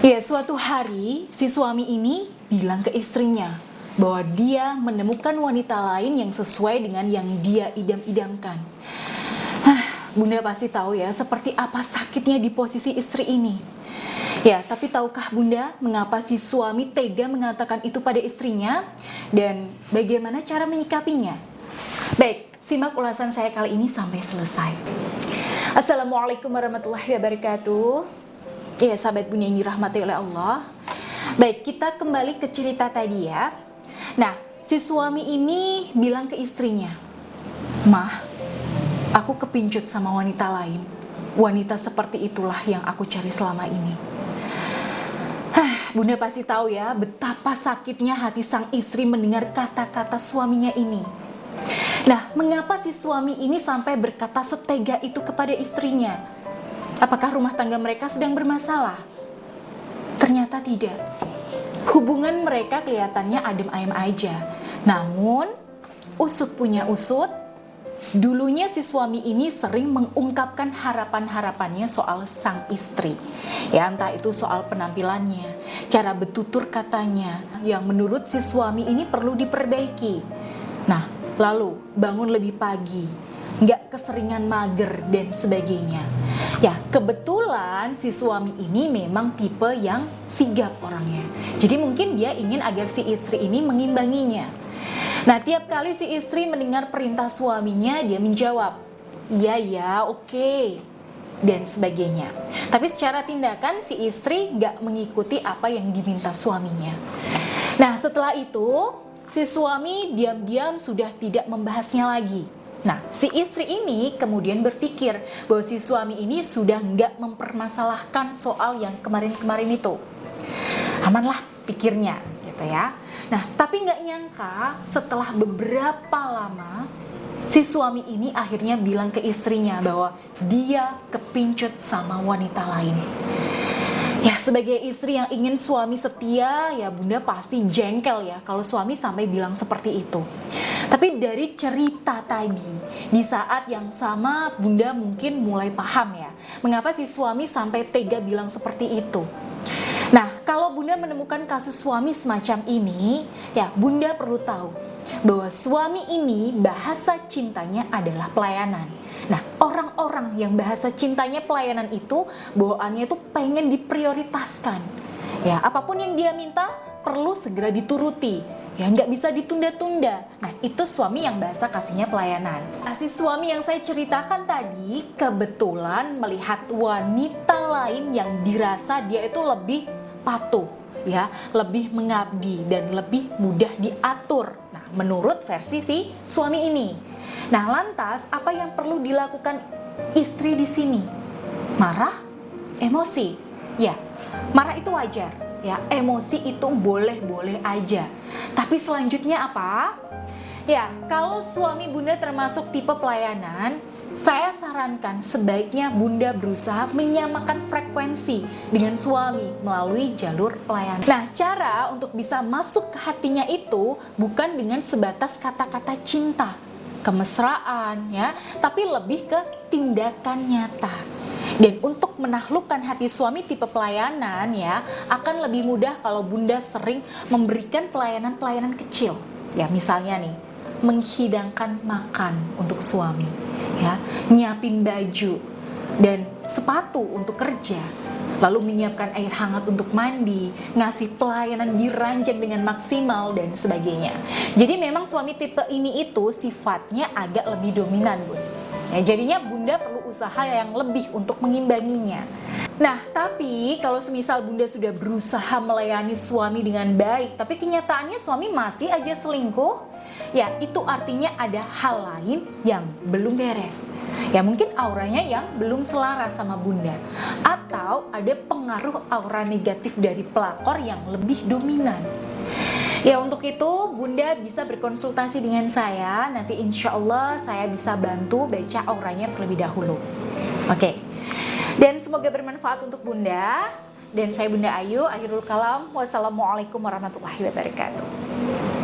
Ya, suatu hari si suami ini bilang ke istrinya bahwa dia menemukan wanita lain yang sesuai dengan yang dia idam-idamkan. Bunda pasti tahu ya seperti apa sakitnya di posisi istri ini. Ya, tapi tahukah Bunda mengapa si suami tega mengatakan itu pada istrinya dan bagaimana cara menyikapinya? Baik, simak ulasan saya kali ini sampai selesai. Assalamualaikum warahmatullahi wabarakatuh. Ya, sahabat Bunda yang dirahmati oleh Allah. Baik, kita kembali ke cerita tadi ya. Nah, si suami ini bilang ke istrinya, "Mah, aku kepincut sama wanita lain. Wanita seperti itulah yang aku cari selama ini." Bunda pasti tahu ya betapa sakitnya hati sang istri mendengar kata-kata suaminya ini. Nah, mengapa si suami ini sampai berkata setega itu kepada istrinya? Apakah rumah tangga mereka sedang bermasalah? Ternyata tidak. Hubungan mereka kelihatannya adem ayem aja. Namun, usut punya usut, dulunya si suami ini sering mengungkapkan harapan-harapannya soal sang istri. Ya, entah itu soal penampilannya, cara bertutur katanya, yang menurut si suami ini perlu diperbaiki. Nah, lalu bangun lebih pagi, nggak keseringan mager dan sebagainya. Ya, kebetulan si suami ini memang tipe yang sigap orangnya. Jadi mungkin dia ingin agar si istri ini mengimbanginya. Nah, tiap kali si istri mendengar perintah suaminya, dia menjawab, "Iya ya, oke," dan sebagainya. Tapi secara tindakan si istri nggak mengikuti apa yang diminta suaminya. Nah, setelah itu si suami diam-diam sudah tidak membahasnya lagi. Nah, si istri ini kemudian berpikir bahwa si suami ini sudah nggak mempermasalahkan soal yang kemarin-kemarin itu. Amanlah pikirnya, gitu ya. Nah, tapi nggak nyangka setelah beberapa lama, si suami ini akhirnya bilang ke istrinya bahwa dia kepincut sama wanita lain. Ya, sebagai istri yang ingin suami setia, ya Bunda pasti jengkel ya kalau suami sampai bilang seperti itu. Tapi dari cerita tadi, di saat yang sama Bunda mungkin mulai paham ya, mengapa si suami sampai tega bilang seperti itu. Nah, kalau Bunda menemukan kasus suami semacam ini, ya Bunda perlu tahu bahwa suami ini bahasa cintanya adalah pelayanan. Nah, orang-orang yang bahasa cintanya pelayanan itu, bawaannya itu pengen diprioritaskan. Ya, apapun yang dia minta perlu segera dituruti. Ya, nggak bisa ditunda-tunda. Nah, itu suami yang bahasa kasihnya pelayanan. Nah, si suami yang saya ceritakan tadi kebetulan melihat wanita lain yang dirasa dia itu lebih patuh, ya, lebih mengabdi dan lebih mudah diatur. Nah, menurut versi si suami ini. Nah, lantas apa yang perlu dilakukan istri di sini? Marah? Emosi? Ya, marah itu wajar. Ya, emosi itu boleh-boleh aja. Tapi selanjutnya apa? Ya, kalau suami Bunda termasuk tipe pelayanan, saya sarankan sebaiknya Bunda berusaha menyamakan frekuensi dengan suami melalui jalur pelayanan. Nah, cara untuk bisa masuk ke hatinya itu bukan dengan sebatas kata-kata cinta, kemesraan ya, tapi lebih ke tindakan nyata. Dan untuk menaklukkan hati suami tipe pelayanan ya, akan lebih mudah kalau Bunda sering memberikan pelayanan-pelayanan kecil. Ya, misalnya nih, menghidangkan makan untuk suami, ya, nyiapin baju dan sepatu untuk kerja, lalu menyiapkan air hangat untuk mandi, ngasih pelayanan di ranjang dengan maksimal dan sebagainya. Jadi memang suami tipe ini itu sifatnya agak lebih dominan, Bun. Ya, jadinya Bunda perlu usaha yang lebih untuk mengimbanginya. Nah, tapi kalau semisal Bunda sudah berusaha melayani suami dengan baik, tapi kenyataannya suami masih aja selingkuh, ya itu artinya ada hal lain yang belum beres. Ya mungkin auranya yang belum selaras sama Bunda. Atau ada pengaruh aura negatif dari pelakor yang lebih dominan. Ya, untuk itu Bunda bisa berkonsultasi dengan saya. Nanti insya Allah saya bisa bantu baca auranya terlebih dahulu. Oke. Dan semoga bermanfaat untuk Bunda. Dan saya Bunda Ayu, akhirul kalam. Wassalamualaikum warahmatullahi wabarakatuh.